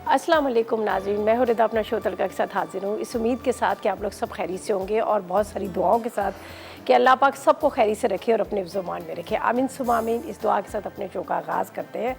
अस्सलाम वालेकुम नाज़रीन, मैं हूँ रिदा अपना शो तड़का के साथ हाजिर हूँ। इस उम्मीद के साथ कि आप लोग सब खैरियत से होंगे और बहुत सारी दुआओं के साथ कि अल्लाह पाक सबको खैरियत से रखे और अपने ज़ुबान में रखे। आमीन सुम्मा आमीन। इस दुआ के साथ अपने शो का आगाज़ करते हैं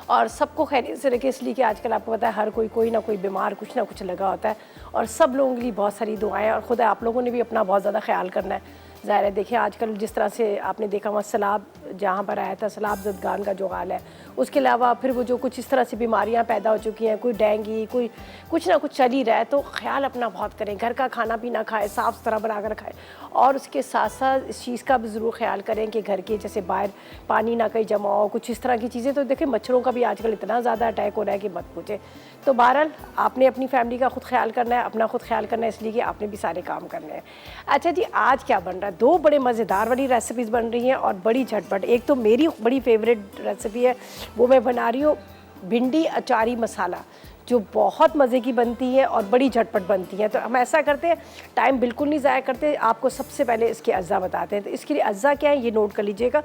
और सबको खैरियत से रखे, इसलिए कि आजकल आपको पता है हर कोई ना कोई बीमार कुछ ना कुछ लगा होता है और सब लोगों के लिए बहुत सारी दुआएं और ख़ुद आप लोगों ने भी अपना बहुत ज़्यादा ख्याल करना है। ज़ाहिर है, देखिए आजकल जिस तरह से आपने देखा हुआ सैलाब जहाँ पर आया था, सैलाब ज़दगान का जो हाल है, उसके अलावा फिर वो जो कुछ इस तरह से बीमारियाँ पैदा हो चुकी हैं, कोई डेंगू, कोई कुछ ना कुछ चल ही रहा है। तो ख्याल अपना बहुत करें, घर का खाना पीना खाएं, साफ़ सुथरा बना कर खाएँ और उसके साथ साथ इस चीज़ का भी ज़रूर ख्याल करें कि घर के जैसे बाहर पानी ना कहीं जमा हो, कुछ इस तरह की चीज़ें। तो देखिए मच्छरों का भी आजकल इतना ज़्यादा अटैक हो रहा है कि मत पूछे। तो बहरहाल आपने अपनी फैमिली का खुद ख्याल करना है, अपना खुद ख्याल करना है, इसलिए कि आपने भी सारे काम करने हैं। अच्छा जी, आज क्या बन रहा है? दो बड़े मज़ेदार वाली रेसिपीज़ बन रही हैं और बड़ी झटपट। एक तो मेरी बड़ी फेवरेट रेसिपी है, वो मैं बना रही हूँ भिंडी अचारी मसाला, जो बहुत मज़े की बनती है और बड़ी झटपट बनती है। तो हम ऐसा करते हैं, टाइम बिल्कुल नहीं ज़ाया करते, आपको सबसे पहले इसके अज्जा बताते हैं। तो इसके लिए अज्जा क्या है ये नोट कर लीजिएगा।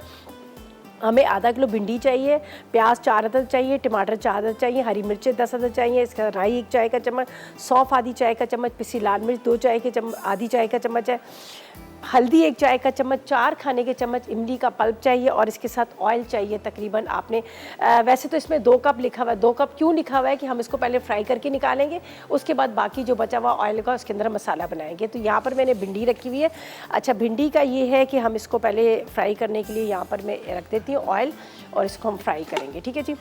हमें आधा किलो भिंडी चाहिए, प्याज 4 अदद चाहिए, टमाटर 4 अदद चाहिए, हरी मिर्चें 10 अदद चाहिए, इसका राई 1 चाय का चम्मच, सौंफ आधी चाय का चम्मच, पिसी लाल मिर्च 2 चाय के चम्मच, आधी चाय का चम्मच है, हल्दी 1 चाय का चम्मच, 4 खाने के चम्मच इमली का पल्प चाहिए और इसके साथ ऑयल चाहिए तकरीबन आपने वैसे तो इसमें 2 कप लिखा हुआ है। 2 कप क्यों लिखा हुआ है कि हम इसको पहले फ्राई करके निकालेंगे, उसके बाद बाकी जो बचा हुआ ऑयल का उसके अंदर मसाला बनाएंगे। तो यहाँ पर मैंने भिंडी रखी हुई है। अच्छा, भिंडी का ये है कि हम इसको पहले फ्राई करने के लिए यहाँ पर मैं रख देती हूँ ऑयल और इसको हम फ्राई करेंगे। ठीक है जी।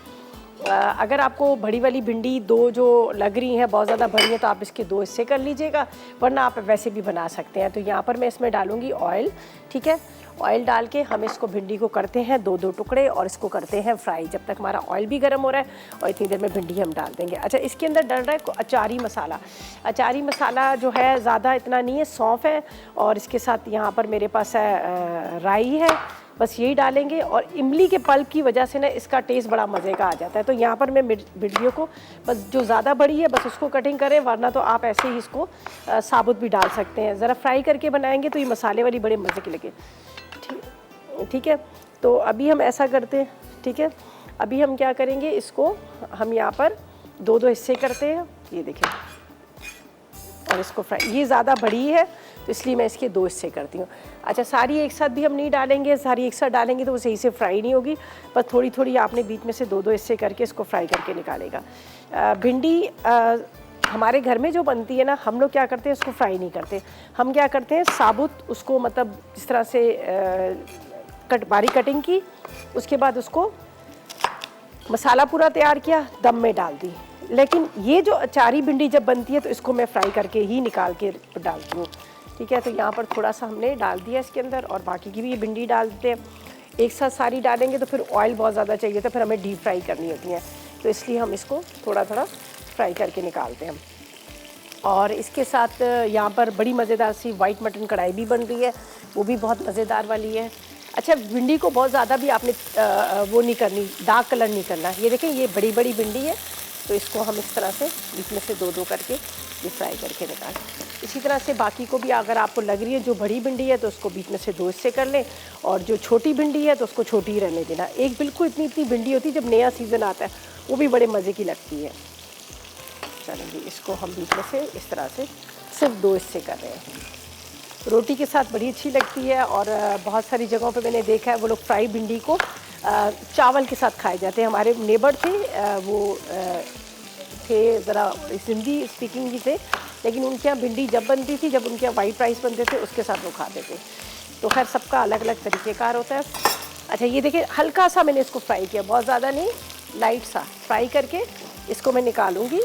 अगर आपको बड़ी वाली भिंडी 2 जो लग रही हैं बहुत ज़्यादा बड़ी है तो आप इसके 2 हिस्से कर लीजिएगा, वरना आप वैसे भी बना सकते हैं। तो यहाँ पर मैं इसमें डालूँगी ऑयल। ठीक है, ऑयल डाल के हम इसको भिंडी को करते हैं 2-2 टुकड़े और इसको करते हैं फ्राई, जब तक हमारा ऑयल भी गर्म हो रहा है और इतनी देर में भिंडी हम डाल देंगे। अच्छा, इसके अंदर डल रहा है अचारी मसाला। अचारी मसाला जो है ज़्यादा इतना नहीं है, सौंफ है और इसके साथ यहाँ पर मेरे पास है राई है, बस यही डालेंगे। और इमली के पल्प की वजह से ना इसका टेस्ट बड़ा मज़े का आ जाता है। तो यहाँ पर मैं भिंडियों को बस जो ज़्यादा बड़ी है बस उसको कटिंग करें, वरना तो आप ऐसे ही इसको साबुत भी डाल सकते हैं। ज़रा फ्राई करके बनाएंगे तो ये मसाले वाली बड़े मज़े की लगे। ठीक है, तो अभी हम ऐसा करते हैं। ठीक है, अभी हम क्या करेंगे, इसको हम यहाँ पर 2-2 हिस्से करते हैं, ये देखें, और इसको फ्राई, ये ज़्यादा बड़ी है तो इसलिए मैं इसके 2 हिस्से करती हूँ। अच्छा, सारी एक साथ भी हम नहीं डालेंगे, सारी एक साथ डालेंगे तो वो सही से फ्राई नहीं होगी, बस थोड़ी थोड़ी आपने बीच में से 2-2 हिस्से करके इसको फ्राई करके निकालेगा। भिंडी हमारे घर में जो बनती है ना, हम लोग क्या करते हैं उसको फ्राई नहीं करते, हम क्या करते हैं साबुत उसको, मतलब जिस तरह से बारीक कटिंग की, उसके बाद उसको मसाला पूरा तैयार किया, दम में डाल दी। लेकिन ये जो अचारी भिंडी जब बनती है तो इसको मैं फ्राई करके ही निकाल के डालती हूँ। ठीक है, तो यहाँ पर थोड़ा सा हमने डाल दिया इसके अंदर और बाकी की भी ये भिंडी डाल देते हैं। एक साथ सारी डालेंगे तो फिर ऑयल बहुत ज़्यादा चाहिए, तो फिर हमें डीप फ्राई करनी होती है, तो इसलिए हम इसको थोड़ा थोड़ा फ्राई करके निकालते हैं। और इसके साथ यहाँ पर बड़ी मज़ेदार सी वाइट मटन कढ़ाई भी बन रही है, वो भी बहुत मज़ेदार वाली है। अच्छा, भिंडी को बहुत ज़्यादा भी आपने वो नहीं करनी, डार्क कलर नहीं करना। ये देखें, ये बड़ी बड़ी भिंडी है, तो इसको हम इस तरह से बीच में से 2-2 करके ये फ्राई करके निकालें। इसी तरह से बाकी को भी अगर आपको लग रही है जो बड़ी भिंडी है तो उसको बीच में से 2 हिस्से कर लें, और जो छोटी भिंडी है तो उसको छोटी ही रहने देना। एक बिल्कुल इतनी इतनी भिंडी होती है जब नया सीज़न आता है, वो भी बड़े मज़े की लगती है। चलेंगे, इसको हम बीच में से इस तरह से सिर्फ 2 हिस्से कर रहे हैं। रोटी के साथ बड़ी अच्छी लगती है और बहुत सारी जगहों पे मैंने देखा है वो लोग फ्राई भिंडी को चावल के साथ खाए जाते हैं। हमारे नेबर थे, वो थे ज़रा हिंदी स्पीकिंग भी थे, लेकिन उनके यहाँ भिंडी जब बनती थी, जब उनके यहाँ वाइट राइस बनते थे, उसके साथ वो खाते थे। तो खैर सबका अलग अलग तरीक़ेकार होता है। अच्छा, ये देखिए हल्का सा मैंने इसको फ्राई किया, बहुत ज़्यादा नहीं, लाइट सा फ्राई करके इसको मैं निकालूँगी।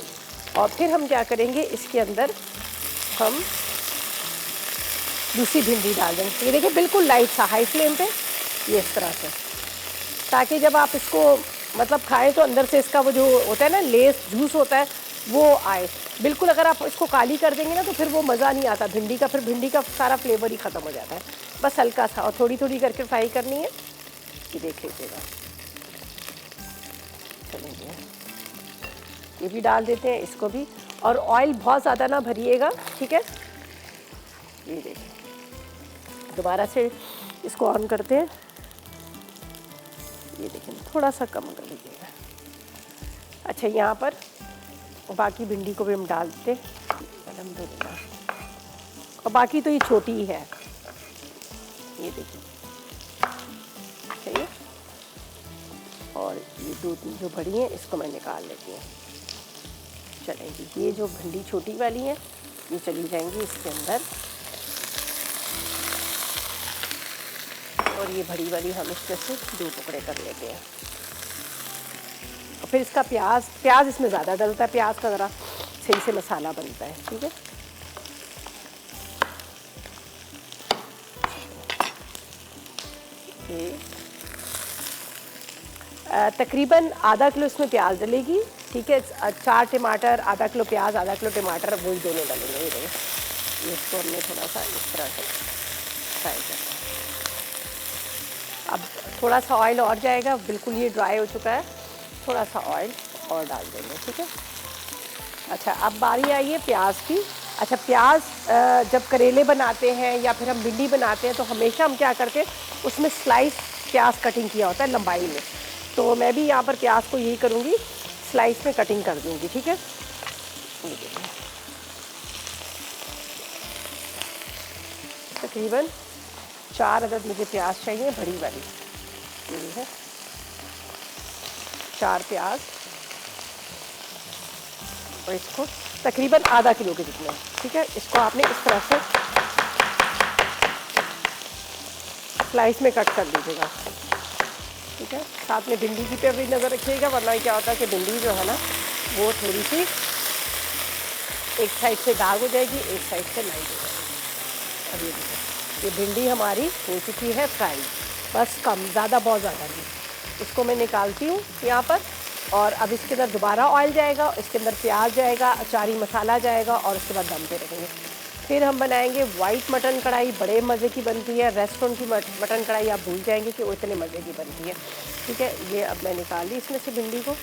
और फिर हम क्या करेंगे, इसके अंदर हम दूसरी भिंडी डाल देंगे। ये देखिए बिल्कुल लाइट सा हाई फ्लेम पे, ये इस तरह से, ताकि जब आप इसको मतलब खाएं तो अंदर से इसका वो जो होता है ना लेस जूस होता है वो आए। बिल्कुल अगर आप इसको काली कर देंगे ना तो फिर वो मज़ा नहीं आता भिंडी का, फिर भिंडी का सारा फ्लेवर ही ख़त्म हो जाता है। बस हल्का सा और थोड़ी थोड़ी करके फ्राई करनी है, ये देख लीजिएगा। चलिए, ये भी डाल देते हैं, इसको भी, और ऑयल बहुत ज़्यादा ना भरिएगा। ठीक है, ये देखिए, दोबारा से इसको ऑन करते हैं, ये देखिए थोड़ा सा कम कर लीजिएगा। अच्छा, यहाँ पर बाकी भिंडी को भी हम डालते अल्हम्दुलिल्लाह। और बाकी तो ये छोटी ही है, ये देखिए सही है। और ये दो जो बड़ी हैं इसको मैं निकाल लेती हूँ। चलेंगी, ये जो भिंडी छोटी वाली हैं ये चली जाएंगी इसके अंदर, और ये बड़ी वाली हम इसमें से 2 टुकड़े कर लेते हैं। और फिर इसका प्याज इसमें ज़्यादा डलता है, प्याज का ज़रा सही से मसाला बनता है। ठीक है, ये तकरीबन आधा किलो इसमें प्याज डलेगी। ठीक है, 4 टमाटर, आधा किलो प्याज, आधा किलो टमाटर, वही दोनों डलेंगे। ये देखिए, इसको हमने थोड़ा सा इस तरह से फ्राई करना है। अब थोड़ा सा ऑयल और जाएगा, बिल्कुल ये ड्राई हो चुका है, थोड़ा सा ऑयल और डाल देंगे। ठीक है, अच्छा अब बारी आई है प्याज की। अच्छा, प्याज जब करेले बनाते हैं या फिर हम भिंडी बनाते हैं तो हमेशा हम क्या करते हैं, उसमें स्लाइस प्याज कटिंग किया होता है लंबाई में। तो मैं भी यहाँ पर प्याज को यही करूँगी, स्लाइस में कटिंग कर दूँगी। ठीक है, तकरीबन 4 अदद मुझे प्याज चाहिए, बड़ी वाली ये है, 4 प्याज, और इसको तकरीबन आधा किलो के जितने। ठीक है, इसको आपने इस तरह से स्लाइस में कट कर लीजिएगा। ठीक है, साथ में भिंडी की पे भी नज़र रखिएगा, वरना क्या होता है कि भिंडी जो है ना वो थोड़ी सी एक साइड से डार्क हो जाएगी, एक साइड से लाइट हो जाएगी। अब ये देखो, ये भिंडी हमारी हो चुकी है फ्राई, बस कम, ज़्यादा बहुत ज़्यादा नहीं। इसको मैं निकालती हूँ यहाँ पर, और अब इसके अंदर दोबारा ऑयल जाएगा, इसके अंदर प्याज जाएगा, अचारी मसाला जाएगा, और उसके बाद दम पे रखेंगे। फिर हम बनाएंगे वाइट मटन कढ़ाई, बड़े मज़े की बनती है। रेस्टोरेंट की मटन कढ़ाई आप भूल जाएंगे कि वो इतने मज़े की बनती है। ठीक है, ये अब मैं निकाल ली इसमें से भिंडी को।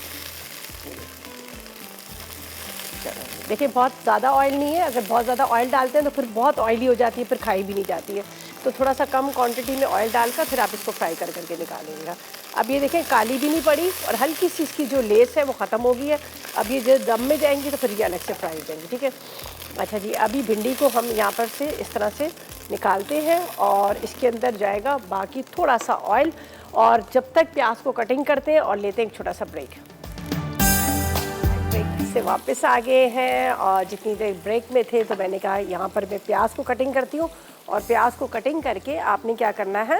देखिए, बहुत ज़्यादा ऑयल नहीं है, अगर बहुत ज़्यादा ऑयल डालते हैं तो फिर बहुत ऑयली हो जाती है, फिर खाई भी नहीं जाती है। तो थोड़ा सा कम क्वांटिटी में ऑयल डालकर फिर आप इसको फ्राई करके निकालेंगे। अब ये देखें, काली भी नहीं पड़ी, और हल्की सी इसकी जो लेस है वो ख़त्म हो गई है। अब ये जो दम में जाएंगी तो फिर ये अलग से फ्राई हो जाएंगी। ठीक है, अच्छा जी, अभी भिंडी को हम यहाँ पर से इस तरह से निकालते हैं, और इसके अंदर जाएगा बाकी थोड़ा सा ऑयल, और जब तक प्याज को कटिंग करते हैं और लेते हैं एक छोटा सा ब्रेक से वापस आ गए हैं। और जितनी देर ब्रेक में थे तो मैंने कहा यहाँ पर मैं प्याज को कटिंग करती हूँ, और प्याज को कटिंग करके आपने क्या करना है,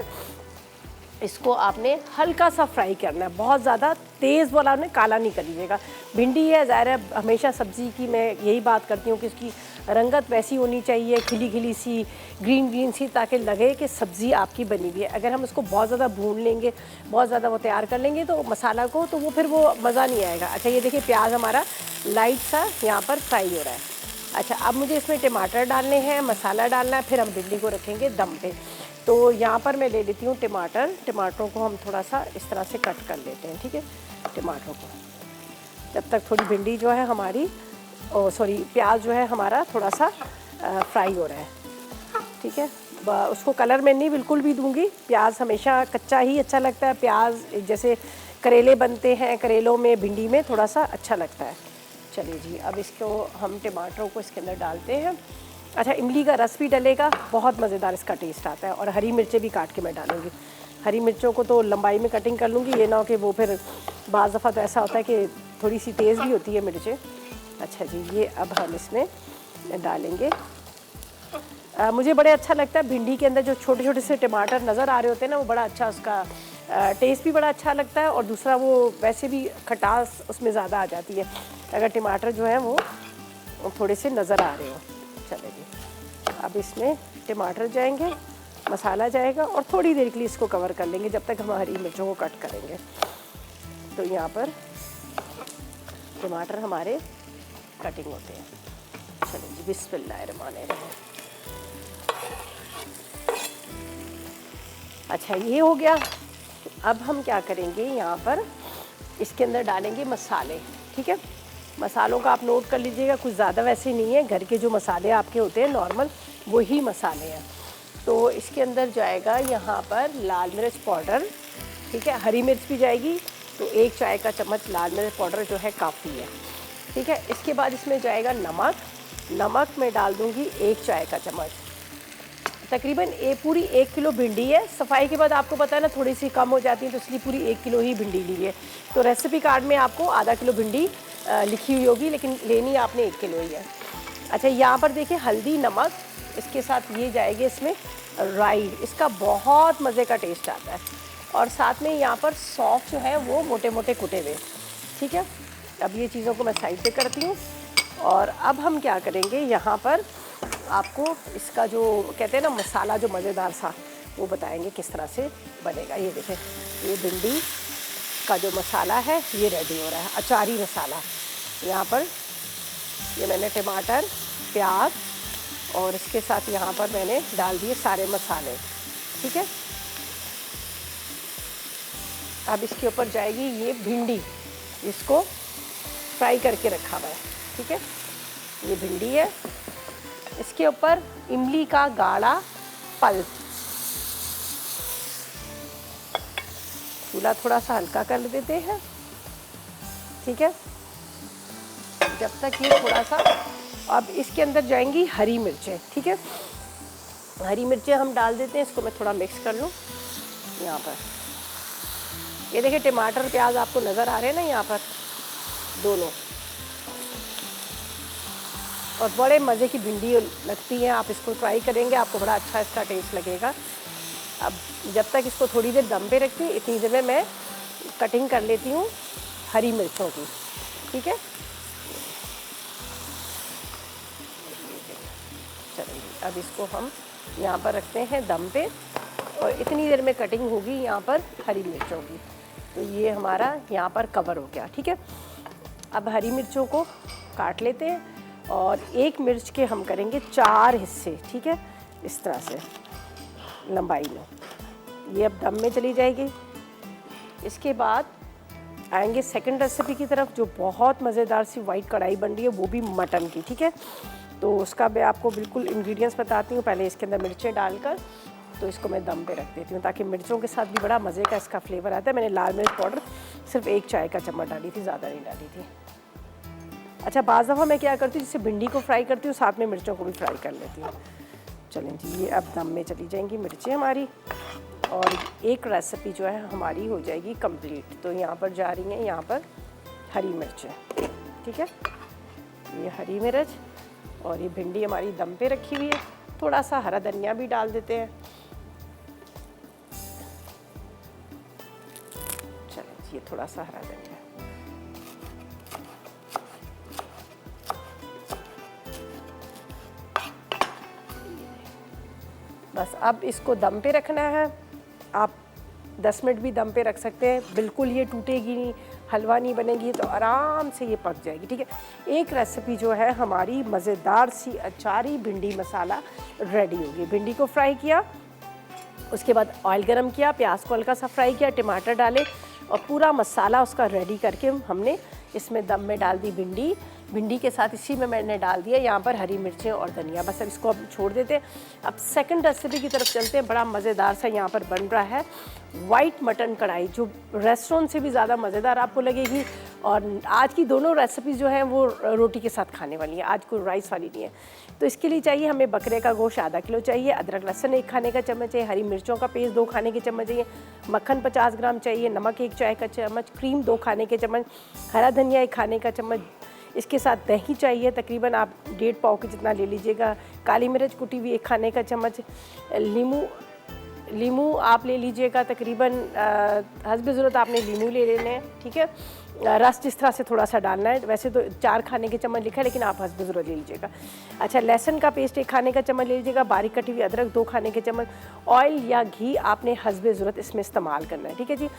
इसको आपने हल्का सा फ्राई करना है, बहुत ज़्यादा तेज़ वाला आपने काला नहीं कर लीजिएगा। भिंडी है, ज़ाहिर है हमेशा सब्ज़ी की मैं यही बात करती हूँ कि इसकी रंगत वैसी होनी चाहिए, खिली खिली सी, ग्रीन ग्रीन सी, ताकि लगे कि सब्ज़ी आपकी बनी हुई है। अगर हम इसको बहुत ज़्यादा भून लेंगे, बहुत ज़्यादा वो तैयार कर लेंगे तो मसाला को, तो वो फिर वो मज़ा नहीं आएगा। अच्छा, ये देखिए प्याज हमारा लाइट सा यहाँ पर फ्राई हो रहा है। अच्छा, अब मुझे इसमें टमाटर डालने हैं, मसाला डालना है, फिर हम भिंडी को रखेंगे दम पे। तो यहाँ पर मैं ले लेती हूँ टमाटरों को हम थोड़ा सा इस तरह से कट कर लेते हैं। ठीक है, टमाटरों को, जब तक थोड़ी भिंडी जो है हमारी, प्याज जो है हमारा थोड़ा सा फ्राई हो रहा है। ठीक है, उसको कलर मैं नहीं बिल्कुल भी दूंगी, प्याज हमेशा कच्चा ही अच्छा लगता है। प्याज जैसे करेले बनते हैं, करेलों में, भिंडी में थोड़ा सा अच्छा लगता है। चलिए जी, अब इसको हम टमाटरों को इसके अंदर डालते हैं। अच्छा, इमली का रस भी डलेगा, बहुत मज़ेदार इसका टेस्ट आता है। और हरी मिर्चें भी काट के मैं डालूँगी। हरी मिर्चों को तो लंबाई में कटिंग कर लूँगी, ये ना हो कि वो फिर बाज़ दफ़ा तो ऐसा होता है कि थोड़ी सी तेज़ भी होती है मिर्चें। अच्छा जी, ये अब हम इसमें डालेंगे। मुझे बड़े अच्छा लगता है भिंडी के अंदर जो छोटे छोटे से टमाटर नज़र आ रहे होते हैं ना, वो बड़ा अच्छा, उसका टेस्ट भी बड़ा अच्छा लगता है। और दूसरा वो वैसे भी खटास उसमें ज़्यादा आ जाती है अगर टमाटर जो है वो थोड़े से नज़र आ रहे हो। चले जी, अब इसमें टमाटर जाएंगे, मसाला जाएगा, और थोड़ी देर के लिए इसको कवर कर लेंगे जब तक हम हरी मिर्चों को कट करेंगे। तो यहाँ पर टमाटर हमारे कटिंग होते हैं। चलिए जी, बिस्मिल्लाहिर्रहमानिर्रहीम। अच्छा, ये हो गया। अब हम क्या करेंगे, यहाँ पर इसके अंदर डालेंगे मसाले। ठीक है, मसालों का आप नोट कर लीजिएगा, कुछ ज़्यादा वैसे नहीं है, घर के जो मसाले आपके होते हैं नॉर्मल, वही मसाले हैं। तो इसके अंदर जाएगा यहाँ पर लाल मिर्च पाउडर। ठीक है, हरी मिर्च भी जाएगी, तो 1 चाय का चम्मच लाल मिर्च पाउडर जो है काफ़ी है। ठीक है। इसके बाद इसमें जाएगा नमक। नमक मैं डाल दूँगी 1 चाय का चम्मच। तकरीबन पूरी 1 किलो भिंडी है। सफाई के बाद आपको पता है ना थोड़ी सी कम हो जाती है, तो इसलिए पूरी 1 किलो ही भिंडी ली है। तो रेसिपी कार्ड में आपको आधा किलो भिंडी लिखी हुई होगी, लेकिन लेनी आपने 1 किलो ही है। अच्छा, यहाँ पर देखिए हल्दी, नमक, इसके साथ ये जाएगी इसमें राई, इसका बहुत मज़े का टेस्ट आता है। और साथ में यहाँ पर सौंफ जो है वो मोटे मोटे कुटे हुए। ठीक है, अब ये चीज़ों को मैं साइड पे करती हूँ। और अब हम क्या करेंगे, यहाँ पर आपको इसका जो कहते हैं ना मसाला जो मज़ेदार सा, वो बताएंगे किस तरह से बनेगा। ये देखें, ये भिंडी का जो मसाला है ये रेडी हो रहा है, अचारी मसाला। यहाँ पर ये मैंने टमाटर, प्याज और इसके साथ यहाँ पर मैंने डाल दिए सारे मसाले। ठीक है, अब इसके ऊपर जाएगी ये भिंडी, इसको फ्राई करके रखा हुआ है। ठीक है, ये भिंडी है। इसके ऊपर इमली का गाढ़ा पल्प, चूल्हा थोड़ा सा हल्का कर देते हैं। ठीक है, जब तक ये थोड़ा सा, अब इसके अंदर जाएंगी हरी मिर्चें। ठीक है, हरी मिर्चें हम डाल देते हैं। इसको मैं थोड़ा मिक्स कर लूँ। यहाँ पर ये देखिए टमाटर, प्याज आपको नज़र आ रहे हैं ना यहाँ पर दोनों, और बड़े मज़े की भिंडी लगती है। आप इसको ट्राई करेंगे, आपको बड़ा अच्छा इसका टेस्ट लगेगा। अब जब तक इसको थोड़ी देर दम पे रखती हूँ, इतनी देर में मैं कटिंग कर लेती हूँ हरी मिर्चों की। ठीक है, चलिए अब इसको हम यहाँ पर रखते हैं दम पे, और इतनी देर में कटिंग होगी यहाँ पर हरी मिर्चों की। तो ये हमारा यहाँ पर कवर हो गया। ठीक है, अब हरी मिर्चों को काट लेते हैं, और एक मिर्च के हम करेंगे 4 हिस्से। ठीक है, इस तरह से लंबाई में। ये अब दम में चली जाएगी। इसके बाद आएंगे सेकंड रेसिपी की तरफ, जो बहुत मज़ेदार सी वाइट कढ़ाई बन रही है, वो भी मटन की। ठीक है, तो उसका मैं आपको बिल्कुल इंग्रेडिएंट्स बताती हूँ। पहले इसके अंदर मिर्चें डालकर, तो इसको मैं दम पे रख देती हूँ, ताकि मिर्चों के साथ भी बड़ा मज़े का इसका फ्लेवर आता है। मैंने लाल मिर्च पाउडर सिर्फ 1 चाय का चम्मच डाली थी, ज़्यादा नहीं डाली थी। अच्छा, बाज़ दफ़ा मैं क्या करती हूँ, जिससे भिंडी को फ्राई करती हूँ, साथ में मिर्चों को भी फ्राई कर लेती हूँ। चलें जी, ये अब दम में चली जाएंगी मिर्चें हमारी, और एक रेसिपी जो है हमारी हो जाएगी कंप्लीट। तो यहाँ पर जा रही हैं यहाँ पर हरी मिर्चें। ठीक है, ये हरी मिर्च, और ये भिंडी हमारी दम पे रखी हुई है। थोड़ा सा हरा धनिया भी डाल देते हैं। चलें, ये थोड़ा सा हरा धनिया, बस अब इसको दम पे रखना है। आप 10 मिनट भी दम पे रख सकते हैं, बिल्कुल ये टूटेगी नहीं, हलवा नहीं बनेगी, तो आराम से ये पक जाएगी। ठीक है, एक रेसिपी जो है हमारी मज़ेदार सी अचारी भिंडी मसाला रेडी होगी। भिंडी को फ्राई किया, उसके बाद ऑयल गरम किया, प्याज को हल्का सा फ्राई किया, टमाटर डाले, और पूरा मसाला उसका रेडी करके हमने इसमें दम में डाल दी भिंडी। भिंडी के साथ इसी में मैंने डाल दिया यहाँ पर हरी मिर्चें और धनिया। बस अब इसको अब छोड़ देते हैं। अब सेकंड रेसिपी की तरफ चलते हैं। बड़ा मज़ेदार सा यहाँ पर बन रहा है वाइट मटन कढ़ाई, जो रेस्टोरेंट से भी ज़्यादा मज़ेदार आपको लगेगी। और आज की दोनों रेसिपी जो हैं वो रोटी के साथ खाने वाली है, आज कोई राइस वाली नहीं है। तो इसके लिए चाहिए हमें बकरे का गोश्त आधा किलो चाहिए, अदरक लहसुन 1 खाने का चम्मच चाहिए, हरी मिर्चों का पेस्ट 2 खाने के चम्मच चाहिए, मक्खन 50 ग्राम चाहिए, नमक 1 चाय का चम्मच, क्रीम 2 खाने के चम्मच, हरा धनिया 1 खाने का चम्मच। इसके साथ दही चाहिए, तकरीबन आप 1.5 पाव के जितना ले लीजिएगा, काली मिर्च कुटी हुई 1 खाने का चम्मच, लीमू आप ले लीजिएगा, तकरीबन हस्ब ज़रूरत आपने लीमू ले लेने हैं। ठीक है, रस जिस तरह से थोड़ा सा डालना है, वैसे तो 4 खाने के चम्मच लिखा है, लेकिन आप हस्ब ज़रूरत ले लीजिएगा। अच्छा, लहसुन का पेस्ट 1 खाने का चम्मच ले लीजिएगा, बारीक कटी हुई अदरक 2 खाने के चम्मच, ऑयल या घी आपने हस्ब ज़रूरत इसमें इस्तेमाल करना है। ठीक है जी,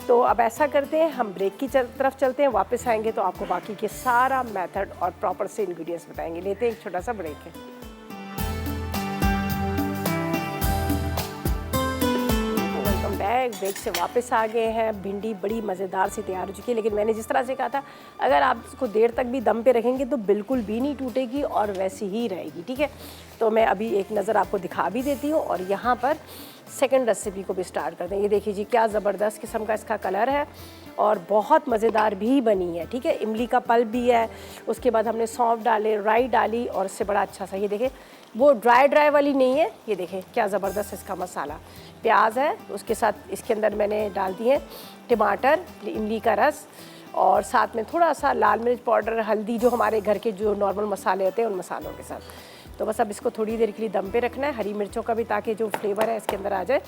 तो अब ऐसा करते हैं, हम ब्रेक की तरफ चलते हैं, वापस आएंगे तो आपको बाकी के सारा मेथड और प्रॉपर से इंग्रेडिएंट्स बताएंगे। लेते हैं एक छोटा सा ब्रेक है। ब्रेक से वापस आ गए हैं। भिंडी बड़ी मज़ेदार सी तैयार हो चुकी है, लेकिन मैंने जिस तरह से कहा था, अगर आप इसको देर तक भी दम पे रखेंगे तो बिल्कुल भी नहीं टूटेगी और वैसी ही रहेगी। ठीक है, तो मैं अभी एक नज़र आपको दिखा भी देती हूँ। और यहाँ पर सेकंड रेसिपी को भी स्टार्ट करते हैं। ये देखिए जी क्या ज़बरदस्त किस्म का इसका कलर है और बहुत मज़ेदार भी बनी है। ठीक है, इमली का पल्प भी है, उसके बाद हमने सौंफ डाले, राई डाली और इससे बड़ा अच्छा सा, ये देखें वो ड्राई वाली नहीं है। ये देखें क्या ज़बरदस्त इसका मसाला। प्याज है, उसके साथ इसके अंदर मैंने डाल दिए टमाटर, इमली का रस और साथ में थोड़ा सा लाल मिर्च पाउडर, हल्दी, जो हमारे घर के जो नॉर्मल मसाले होते हैं उन मसालों के साथ। तो बस अब इसको थोड़ी देर के लिए दम पे रखना है, हरी मिर्चों का भी, ताकि जो फ्लेवर है इसके अंदर आ जाए।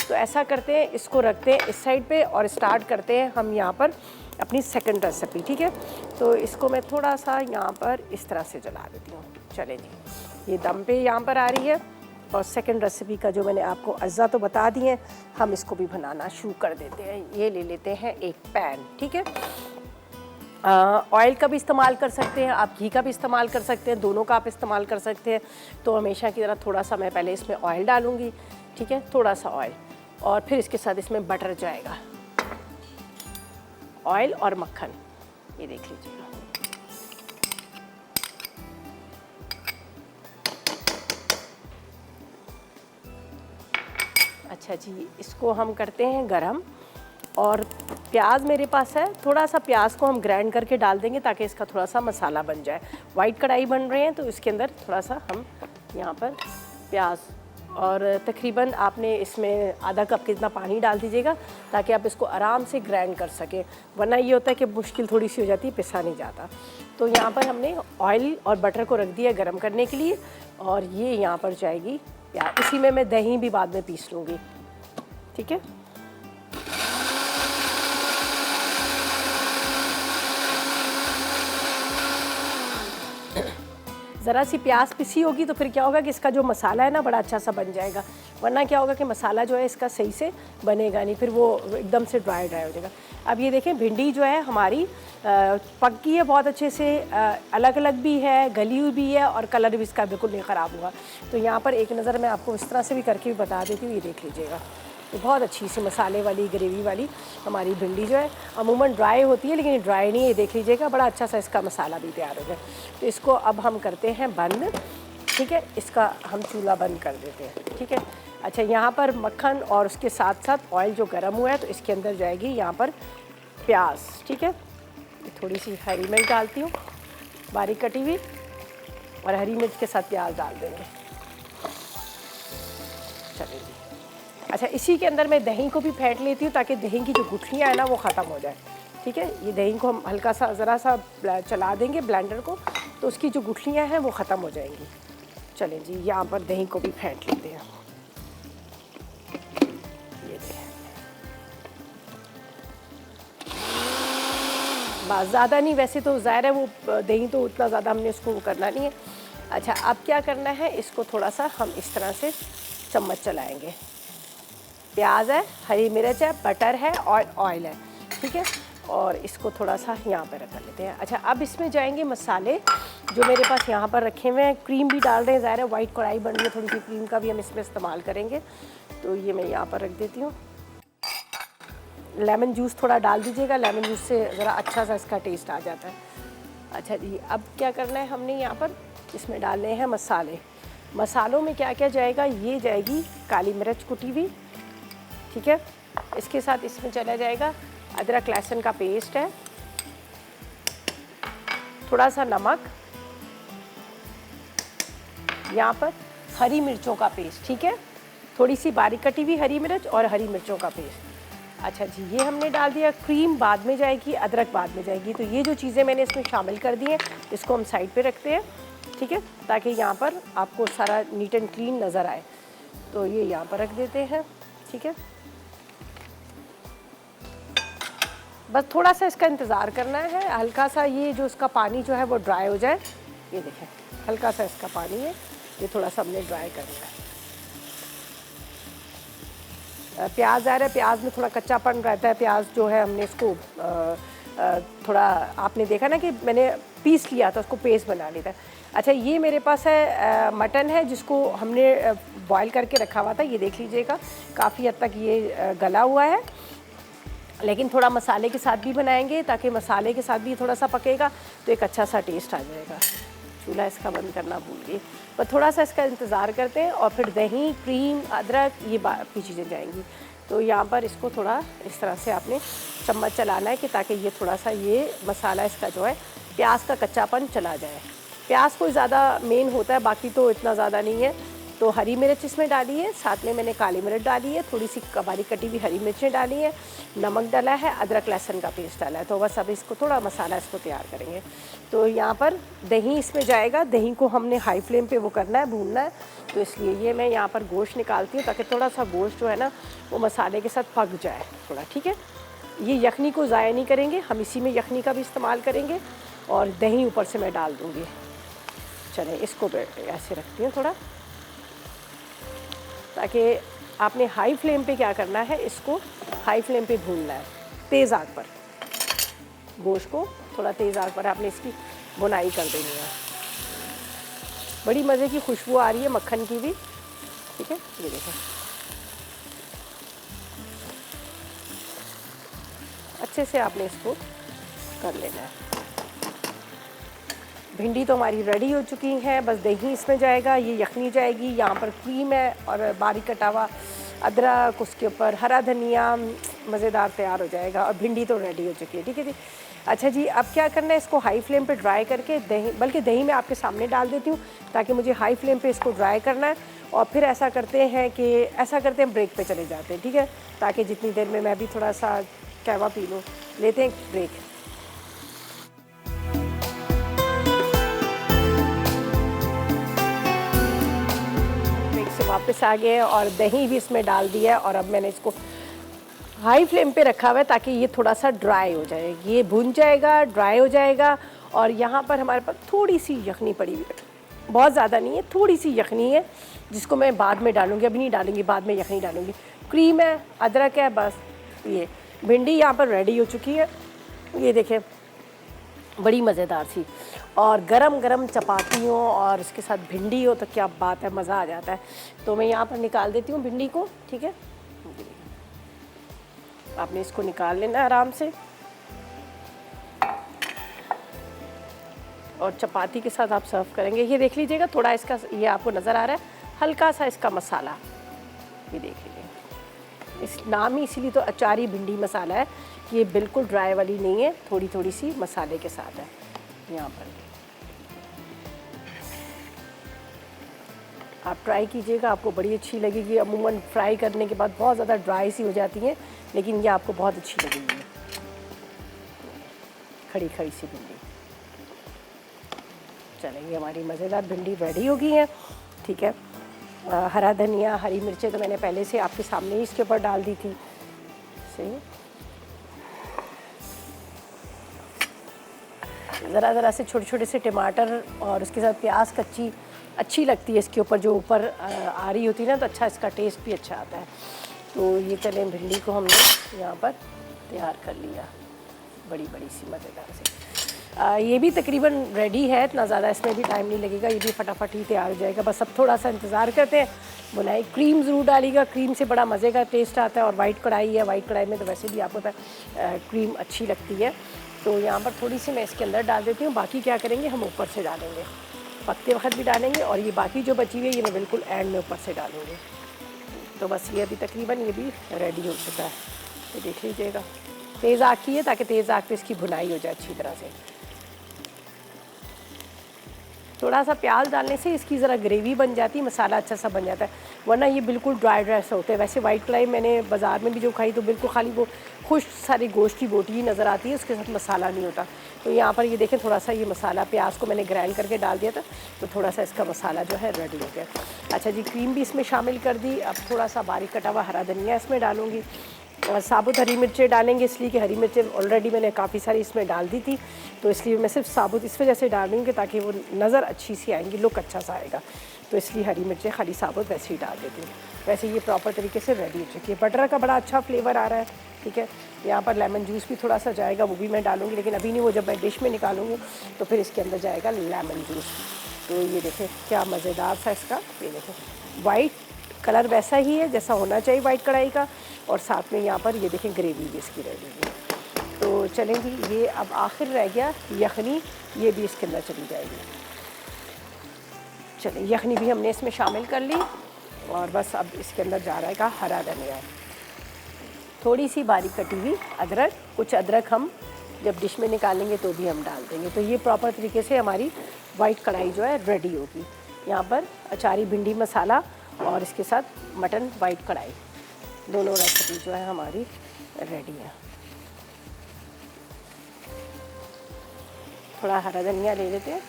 तो ऐसा करते हैं, इसको रखते हैं इस साइड पे और स्टार्ट करते हैं हम यहाँ पर अपनी सेकंड रेसिपी। ठीक है, तो इसको मैं थोड़ा सा यहाँ पर इस तरह से जला देती हूँ। चले जी, ये दम पे यहाँ पर आ रही है और सेकंड रेसिपी का जो मैंने आपको अज्जा तो बता दिए, हम इसको भी बनाना शुरू कर देते हैं। ये ले लेते हैं एक पैन। ठीक है, ऑयल का भी इस्तेमाल कर सकते हैं आप, घी का भी इस्तेमाल कर सकते हैं, दोनों का आप इस्तेमाल कर सकते हैं। तो हमेशा की तरह थोड़ा सा मैं पहले इसमें ऑयल डालूंगी। ठीक है, थोड़ा सा ऑयल और फिर इसके साथ इसमें बटर जाएगा, ऑयल और मक्खन। ये देख लीजिएगा, अच्छा जी, इसको हम करते हैं गरम। और प्याज मेरे पास है, थोड़ा सा प्याज को हम ग्राइंड करके डाल देंगे ताकि इसका थोड़ा सा मसाला बन जाए। वाइट कढ़ाई बन रहे हैं तो इसके अंदर थोड़ा सा हम यहाँ पर प्याज, और तकरीबन आपने इसमें आधा कप कितना पानी डाल दीजिएगा ताकि आप इसको आराम से ग्राइंड कर सकें, वरना ये होता है कि मुश्किल थोड़ी सी हो जाती है, पिसा नहीं जाता। तो यहाँ पर हमने ऑयल और बटर को रख दिया गरम करने के लिए और ये यहाँ पर जाएगी प्याज। इसी में मैं दही भी बाद में पीस लूँगी। ठीक है, ज़रा सी प्याज पिसी होगी तो फिर क्या होगा कि इसका जो मसाला है ना बड़ा अच्छा सा बन जाएगा, वरना क्या होगा कि मसाला जो है इसका सही से बनेगा नहीं, फिर वो एकदम से ड्राई हो जाएगा। अब ये देखें भिंडी जो है हमारी पक गई है बहुत अच्छे से, अलग अलग भी है, गली हुई भी है और कलर भी इसका बिल्कुल नहीं ख़राब हुआ। तो यहाँ पर एक नज़र मैं आपको इस तरह से भी करके भी बता देती हूँ। ये देख लीजिएगा, ये बहुत अच्छी सी मसाले वाली ग्रेवी वाली हमारी भिंडी जो है, अमूमन ड्राई होती है लेकिन ये ड्राई नहीं है। देख लीजिएगा बड़ा अच्छा सा इसका मसाला भी तैयार हो गया। तो इसको अब हम करते हैं बंद। ठीक है, इसका हम चूल्हा बंद कर देते हैं। ठीक है, अच्छा यहाँ पर मक्खन और उसके साथ साथ ऑयल जो गर्म हुआ है तो इसके अंदर जाएगी यहाँ पर प्याज। ठीक है, थोड़ी सी हरी मिर्च डालती हूँ बारीक कटी हुई और हरी मिर्च के साथ प्याज डाल देंगे। चलिए जी, अच्छा इसी के अंदर मैं दही को भी फेंट लेती हूँ ताकि दही की जो गुठलियाँ हैं ना वो ख़त्म हो जाए। ठीक है, ये दही को हम हल्का सा ज़रा सा चला देंगे ब्लेंडर को तो उसकी जो गुठलियाँ हैं वो ख़त्म हो जाएंगी। चलें जी, यहाँ पर दही को भी फेंट लेते हैं। ये देखें, बस ज़्यादा नहीं, वैसे तो ज़ाहिर है वो दही तो उतना ज़्यादा हमने उसको करना नहीं है। अच्छा अब क्या करना है, इसको थोड़ा सा हम इस तरह से चम्मच चलाएँगे। प्याज है, हरी मिर्च है, बटर है और ऑयल है। ठीक है, और इसको थोड़ा सा यहाँ पर रख लेते हैं। अच्छा अब इसमें जाएंगे मसाले जो मेरे पास यहाँ पर रखे हुए हैं। क्रीम भी डाल रहे हैं, ज़ाहिर है वाइट कढ़ाई बन रही है, थोड़ी सी क्रीम का भी हम इसमें इस्तेमाल करेंगे। तो ये मैं यहाँ पर रख देती हूँ। लेमन जूस थोड़ा डाल दीजिएगा, लेमन जूस से ज़रा अच्छा सा इसका टेस्ट आ जाता है। अच्छा जी, अब क्या करना है, हमने यहाँ पर इसमें डालने हैं मसाले। मसालों में क्या क्या जाएगा, ये जाएगी काली मिर्च कुटी हुई। ठीक है, इसके साथ इसमें चला जाएगा अदरक लहसुन का पेस्ट है, थोड़ा सा नमक, यहाँ पर हरी मिर्चों का पेस्ट। ठीक है, थोड़ी सी बारीक कटी हुई हरी मिर्च और हरी मिर्चों का पेस्ट। अच्छा जी, ये हमने डाल दिया। क्रीम बाद में जाएगी, अदरक बाद में जाएगी। तो ये जो चीज़ें मैंने इसमें शामिल कर दी हैं इसको हम साइड पे रखते हैं। ठीक है, ताकि यहाँ पर आपको सारा नीट एंड क्लीन नज़र आए। तो ये यहाँ पर रख देते हैं। ठीक है, बस थोड़ा सा इसका इंतज़ार करना है, हल्का सा ये जो इसका पानी जो है वो ड्राई हो जाए। ये देखें हल्का सा इसका पानी है, ये थोड़ा सा हमने ड्राई करना है। प्याज आ रहा है, प्याज में थोड़ा कच्चापन रहता है। प्याज जो है हमने इसको थोड़ा, आपने देखा ना कि मैंने पीस लिया था, उसको पेस्ट बना लिया था। अच्छा ये मेरे पास है मटन है जिसको हमने बॉईल करके रखा हुआ था। ये देख लीजिएगा काफ़ी हद तक ये गला हुआ है, लेकिन थोड़ा मसाले के साथ भी बनाएंगे ताकि मसाले के साथ भी थोड़ा सा पकेगा तो एक अच्छा सा टेस्ट आ जाएगा। चूल्हा इसका बंद करना भूल गई। पर थोड़ा सा इसका इंतज़ार करते हैं और फिर दही, क्रीम, अदरक ये बाकी चीज़ें जाएंगी। तो यहाँ पर इसको थोड़ा इस तरह से आपने चम्मच चलाना है कि ताकि ये थोड़ा सा ये मसाला इसका जो है प्याज का कच्चापन चला जाए। प्याज कोई ज़्यादा मेन होता है, बाकी तो इतना ज़्यादा नहीं है। तो हरी मिर्च इसमें डाली है, साथ में मैंने काली मिर्च डाली है, थोड़ी सी बारीक कटी हुई हरी मिर्चें डाली है, नमक डाला है, अदरक लहसुन का पेस्ट डाला है। तो बस अब इसको थोड़ा मसाला इसको तैयार करेंगे। तो यहाँ पर दही इसमें जाएगा, दही को हमने हाई फ्लेम पे वो करना है, भूनना है। तो इसलिए ये मैं यहाँ पर गोश्त निकालती हूँ ताकि थोड़ा सा गोश्त जो है ना वो मसाले के साथ पक जाए थोड़ा, ठीक है। ये यखनी को ज़ाया नहीं करेंगे, हम इसी में यखनी का भी इस्तेमाल करेंगे और दही ऊपर से मैं डाल दूँगी। चलें इसको ऐसे रखती हूँ थोड़ा, ताकि आपने हाई फ्लेम पे क्या करना है, इसको हाई फ्लेम पे भूनना है तेज़ आग पर। गोश्त को थोड़ा तेज़ आग पर आपने इसकी बुनाई कर देनी है। बड़ी मज़े की खुशबू आ रही है मक्खन की भी, ठीक है। ये देखो अच्छे से आपने इसको कर लेना है। भिंडी तो हमारी रेडी हो चुकी है, बस दही इसमें जाएगा, ये यखनी जाएगी, यहाँ पर क्रीम है और बारीक कटा हुआ अदरक, उसके ऊपर हरा धनिया, मज़ेदार तैयार हो जाएगा। और भिंडी तो रेडी हो चुकी है, ठीक है जी। अच्छा जी, अब क्या करना है, इसको हाई फ्लेम पे ड्राई करके दही, बल्कि दही मैं आपके सामने डाल देती हूँ ताकि मुझे हाई फ्लेम पे इसको ड्राई करना है। और फिर ऐसा करते हैं ब्रेक पे चले जाते हैं, ठीक है, ताकि जितनी देर में मैं भी थोड़ा सा कहवा पी लूँ। लेते हैं ब्रेक। वापस आ गए और दही भी इसमें डाल दिया है और अब मैंने इसको हाई फ्लेम पे रखा हुआ है ताकि ये थोड़ा सा ड्राई हो जाए। ये भुन जाएगा, ड्राई हो जाएगा। और यहाँ पर हमारे पास थोड़ी सी यखनी पड़ी हुई है, बहुत ज़्यादा नहीं है, थोड़ी सी यखनी है जिसको मैं बाद में डालूँगी, अभी नहीं डालूँगी, बाद में यखनी डालूँगी। क्रीम है, अदरक है, बस। ये भिंडी यहाँ पर रेडी हो चुकी है, ये देखें, बड़ी मज़ेदार थी। और गरम गरम चपाती हो और उसके साथ भिंडी हो तो क्या बात है, मज़ा आ जाता है। तो मैं यहाँ पर निकाल देती हूँ भिंडी को, ठीक है। आपने इसको निकाल लेना है आराम से और चपाती के साथ आप सर्व करेंगे। ये देख लीजिएगा, थोड़ा इसका ये आपको नज़र आ रहा है हल्का सा इसका मसाला, ये देख लीजिए। इस नाम ही इसीलिए तो अचारी भिंडी मसाला है, ये बिल्कुल ड्राई वाली नहीं है, थोड़ी थोड़ी सी मसाले के साथ है। यहाँ पर आप ट्राई कीजिएगा, आपको बड़ी अच्छी लगेगी। अमूमन फ्राई करने के बाद बहुत ज़्यादा ड्राई सी हो जाती हैं, लेकिन ये आपको बहुत अच्छी लगेगी, खड़ी खड़ी सी भिंडी। चलेंगे, हमारी मज़ेदार भिंडी रेडी हो गई है, ठीक है। हरा धनिया, हरी मिर्चें तो मैंने पहले से आपके सामने ही इसके ऊपर डाल दी थी। सही, ज़रा ज़रा से छोटे छोटे से टमाटर और उसके साथ प्याज कच्ची अच्छी लगती है इसके ऊपर, जो ऊपर आ रही होती है ना, तो अच्छा इसका टेस्ट भी अच्छा आता है। तो ये चलें, भिंडी को हमने यहाँ पर तैयार कर लिया, बड़ी बड़ी सी मज़ेदार से। ये भी तकरीबन रेडी है, इतना ज़्यादा इसमें भी टाइम नहीं लगेगा, ये भी फटाफट ही तैयार हो जाएगा। बस अब थोड़ा सा इंतज़ार करते हैं। बुनाई क्रीम ज़रूर डालिएगा, क्रीम से बड़ा मज़े का टेस्ट आता है। और वाइट कढ़ाई है, वाइट कढ़ाई में तो वैसे भी आपको क्रीम अच्छी लगती है। तो यहाँ पर थोड़ी सी मैं इसके अंदर डाल देती हूँ, बाकी क्या करेंगे हम ऊपर से डालेंगे, पकते वक्त भी डालेंगे। और ये बाकी जो बची हुई है ये मैं बिल्कुल एंड में ऊपर से डालूँगी। तो बस ये अभी तकरीबन ये भी रेडी हो चुका है, तो देख लीजिएगा। तेज़ आग की है ताकि तेज़ आग पे इसकी भुनाई हो जाए अच्छी तरह से। थोड़ा सा प्याज डालने से इसकी ज़रा ग्रेवी बन जाती है, मसाला अच्छा सा बन जाता है, वरना ये बिल्कुल ड्राई ड्राई से होते हैं। वैसे वाइट कढ़ाई मैंने बाज़ार में भी जो खाई तो बिल्कुल खाली वो खुश्क सारी गोश्त की बोटी ही नज़र आती है, उसके साथ मसाला नहीं होता। तो यहाँ पर ये देखें, थोड़ा सा ये मसाला, प्याज को मैंने ग्राइंड करके डाल दिया था, तो थोड़ा सा इसका मसाला जो है रेडी हो गया। अच्छा जी, क्रीम भी इसमें शामिल कर दी। अब थोड़ा सा बारीक कटा हुआ हरा धनिया इसमें डालूँगी और साबुत हरी मिर्चें डालेंगे, इसलिए कि हरी मिर्चें ऑलरेडी मैंने काफ़ी सारी इसमें डाल दी थी, तो इसलिए मैं सिर्फ साबुत इस वजह से डालूँगी ताकि वो नज़र अच्छी सी आएंगी, लुक अच्छा सा आएगा। तो इसलिए हरी मिर्चें खाली साबुत वैसे ही डाल देती हूँ। वैसे ये प्रॉपर तरीके से रेडी हो चुकी है। बटर का बड़ा अच्छा फ्लेवर आ रहा है, ठीक है। यहाँ पर लेमन जूस भी थोड़ा सा जाएगा, वो भी मैं डालूँगी, लेकिन अभी नहीं, वो जब मैं डिश में निकालूँगी तो फिर इसके अंदर जाएगा लेमन जूस। तो ये देखें क्या मज़ेदार सा इसका, ये देखें वाइट कलर वैसा ही है जैसा होना चाहिए वाइट कढ़ाई का, और साथ में यहाँ पर ये देखें ग्रेवी भी इसकी रेडी है। तो चलेंगी, ये अब आखिर रह गया यखनी, ये भी इसके अंदर चली जाएगी। चलिए यखनी भी हमने इसमें शामिल कर ली और बस अब इसके अंदर जा रहेगा हरा धनिया, थोड़ी सी बारीक कटी हुई अदरक, कुछ अदरक हम जब डिश में निकालेंगे तो भी हम डाल देंगे। तो ये प्रॉपर तरीके से हमारी वाइट कढ़ाई जो है रेडी होगी। यहाँ पर अचारी भिंडी मसाला और इसके साथ मटन वाइट कढ़ाई, दोनों रेसिपी जो है हमारी रेडी है। थोड़ा हरा धनिया ले लेते हैं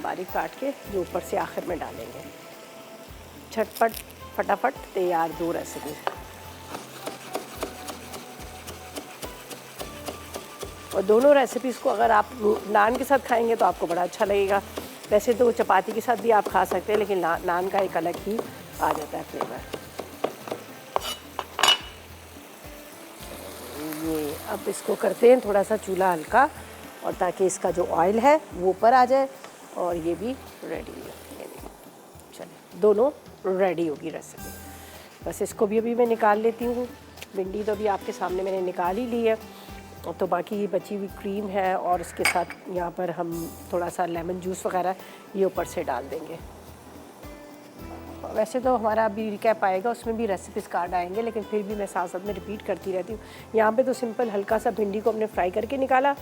बारीक काट के, जो ऊपर से आखिर में डालेंगे। झटपट फटाफट तैयार 2 रेसिपी। और दोनों रेसिपीज़ को अगर आप नान के साथ खाएंगे तो आपको बड़ा अच्छा लगेगा। वैसे तो चपाती के साथ भी आप खा सकते हैं, लेकिन नान का एक अलग ही आ जाता है फ्लेवर। ये अब इसको करते हैं थोड़ा सा चूल्हा हल्का, और ताकि इसका जो ऑयल है वो ऊपर आ जाए। और ये भी रेडी है, चलिए दोनों रेडी होगी रेसिपी। बस इसको भी अभी मैं निकाल लेती हूँ। भिंडी तो अभी आपके सामने मैंने निकाल ही ली है, तो बाकी ये बची हुई क्रीम है और इसके साथ यहाँ पर हम थोड़ा सा लेमन जूस वगैरह ये ऊपर से डाल देंगे। वैसे तो हमारा अभी रिकैप आएगा, उसमें भी रेसिपीज़ कार्ड आएंगे, लेकिन फिर भी मैं साथ साथ में रिपीट करती रहती हूँ। यहाँ पे तो सिंपल हल्का सा भिंडी को हमने फ्राई करके निकाला,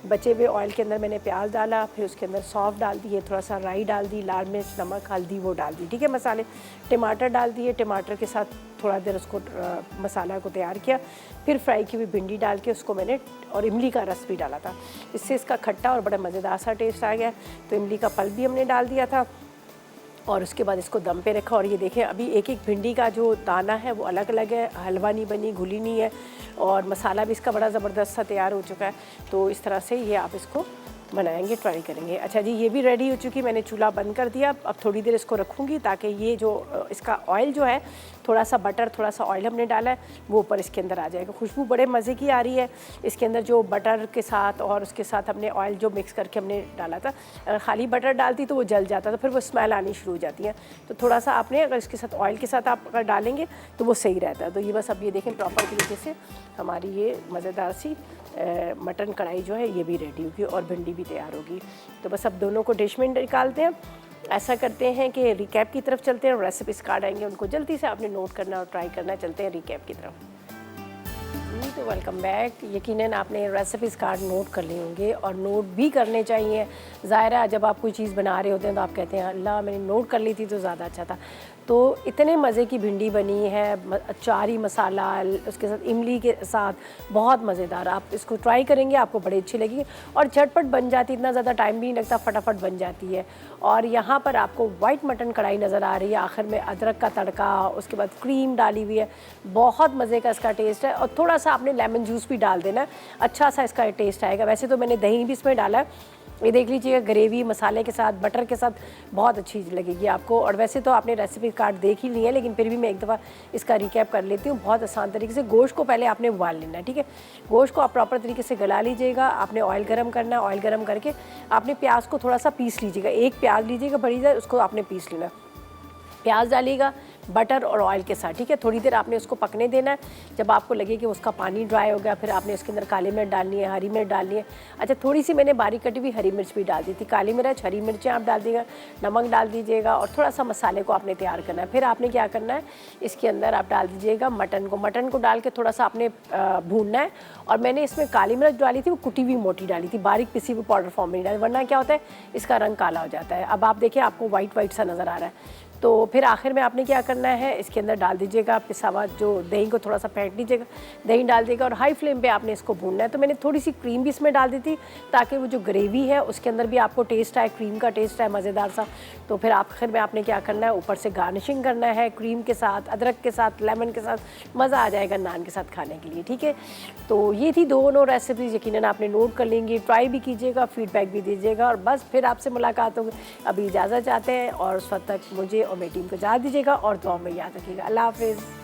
बचे हुए ऑयल के अंदर मैंने प्याज डाला, फिर उसके अंदर सौंफ डाल दिए, थोड़ा सा राई डाल दी, लाल मिर्च, नमक, हल्दी वो डाल दी, ठीक है, मसाले। टमाटर डाल दिए, टमाटर के साथ थोड़ा देर उसको मसाला को तैयार किया, फिर फ्राई की हुई भिंडी डाल के उसको मैंने, और इमली का रस भी डाला था, इससे इसका खट्टा और बड़ा मज़ेदार सा टेस्ट आ गया। तो इमली का पल्प भी हमने डाल दिया था और उसके बाद इसको दम पे रखा। और ये देखें अभी एक एक भिंडी का जो दाना है वो अलग अलग है, हलवा नहीं बनी, घुली नहीं है, और मसाला भी इसका बड़ा ज़बरदस्त सा तैयार हो चुका है। तो इस तरह से ये आप इसको बनाएंगे, ट्राई करेंगे। अच्छा जी, ये भी रेडी हो चुकी, मैंने चूल्हा बंद कर दिया। अब थोड़ी देर इसको रखूँगी ताकि ये जो इसका ऑयल जो है, थोड़ा सा बटर, थोड़ा सा ऑयल हमने डाला है, वो ऊपर इसके अंदर आ जाएगा। खुशबू बड़े मज़े की आ रही है इसके अंदर, जो बटर के साथ और उसके साथ हमने ऑयल जो मिक्स करके हमने डाला था। अगर खाली बटर डालती तो वो जल जाता, तो फिर वो स्मेल आनी शुरू हो जाती है। तो थोड़ा सा आपने अगर इसके साथ ऑयल के साथ आप अगर डालेंगे तो वो सही रहता है। तो ये बस अब ये देखें प्रॉपर तरीके से हमारी ये मज़ेदार सी मटन कढ़ाई जो है ये भी रेडी होगी और भिंडी भी तैयार होगी। तो बस अब दोनों को डिश में निकालते हैं। ऐसा करते हैं कि रिकैप की तरफ चलते हैं, और रेसिपीज़ कार्ड आएंगे, उनको जल्दी से आपने नोट करना और ट्राई करना। चलते हैं रिकैप की तरफ। तो वेलकम बैक। यकीनन आपने रेसिपीज़ कार्ड नोट कर लिए होंगे, और नोट भी करने चाहिए। ज़ाहिर है जब आप कोई चीज़ बना रहे होते हैं तो आप कहते हैं अल्लाह मैंने नोट कर ली थी तो ज़्यादा अच्छा था। तो इतने मज़े की भिंडी बनी है, अचारी मसाला, उसके साथ इमली के साथ, बहुत मज़ेदार। आप इसको ट्राई करेंगे, आपको बड़ी अच्छी लगेगी और झटपट बन जाती, इतना ज़्यादा टाइम भी नहीं लगता, फटाफट बन जाती है। और यहाँ पर आपको वाइट मटन कढ़ाई नज़र आ रही है, आखिर में अदरक का तड़का, उसके बाद क्रीम डाली हुई है, बहुत मज़े का इसका टेस्ट है। और थोड़ा सा आपने लेमन जूस भी डाल देना, अच्छा सा इसका टेस्ट आएगा। वैसे तो मैंने दही भी इसमें डाला है, ये देख लीजिएगा, ग्रेवी मसाले के साथ, बटर के साथ बहुत अच्छी लगेगी आपको। और वैसे तो आपने रेसिपी कार्ड देख ही ली है, लेकिन फिर भी मैं एक दफ़ा इसका रिकैप कर लेती हूँ। बहुत आसान तरीके से गोश्त को पहले आपने उबाल लेना है, ठीक है। गोश्त को आप प्रॉपर तरीके से गला लीजिएगा। आपने ऑयल गर्म करना है, ऑयल गर्म करके आपने प्याज को थोड़ा सा पीस लीजिएगा। एक प्याज लीजिएगा बड़ी जाए, उसको आपने पीस लेना। प्याज डालिएगा बटर और ऑयल के साथ, ठीक है। थोड़ी देर आपने उसको पकने देना है। जब आपको लगे कि उसका पानी ड्राई हो गया, फिर आपने उसके अंदर काली मिर्च डालनी है, हरी मिर्च डालनी है। अच्छा, थोड़ी सी मैंने बारीक कटी हुई हरी मिर्च भी डाल दी थी। काली मिर्च, हरी मिर्चें आप डाल दीजिएगा, नमक डाल दीजिएगा, और थोड़ा सा मसाले को आपने तैयार करना है। फिर आपने क्या करना है, इसके अंदर आप डाल दीजिएगा मटन को डाल के थोड़ा सा आपने भूनना है। और मैंने इसमें काली मिर्च डाली थी, वो कुटी हुई मोटी डाली थी, बारीक पिसी हुई पाउडर फॉर्म में नहीं डाली, वरना क्या होता है इसका रंग काला हो जाता है। अब आप देखिए, आपको वाइट सा नज़र आ रहा है। तो फिर आखिर में आपने क्या करना है, इसके अंदर डाल दीजिएगा पिसा हुआ जो दही को थोड़ा सा फेंट लीजिएगा, दही डाल दीजिएगा, और हाई फ्लेम पे आपने इसको भूनना है। तो मैंने थोड़ी सी क्रीम भी इसमें डाल दी थी, ताकि वो जो ग्रेवी है उसके अंदर भी आपको टेस्ट आए, क्रीम का टेस्ट आए मज़ेदार सा। तो फिर आखिर में आपने क्या करना है, ऊपर से गार्निशिंग करना है क्रीम के साथ, अदरक के साथ, लेमन के साथ, मज़ा आ जाएगा नान के साथ खाने के लिए, ठीक है। तो ये थी दोनों रेसिपीज़, यकीनन आपने नोट कर लेंगी, ट्राई भी कीजिएगा, फीडबैक भी दीजिएगा, और बस फिर आपसे मुलाकात होगी। अभी इजाज़त चाहते हैं, और उस वक्त तक मुझे और मेरी टीम को इजाज़त दीजिएगा, और दुआ में याद रखिएगा। अल्लाह हाफ़िज़।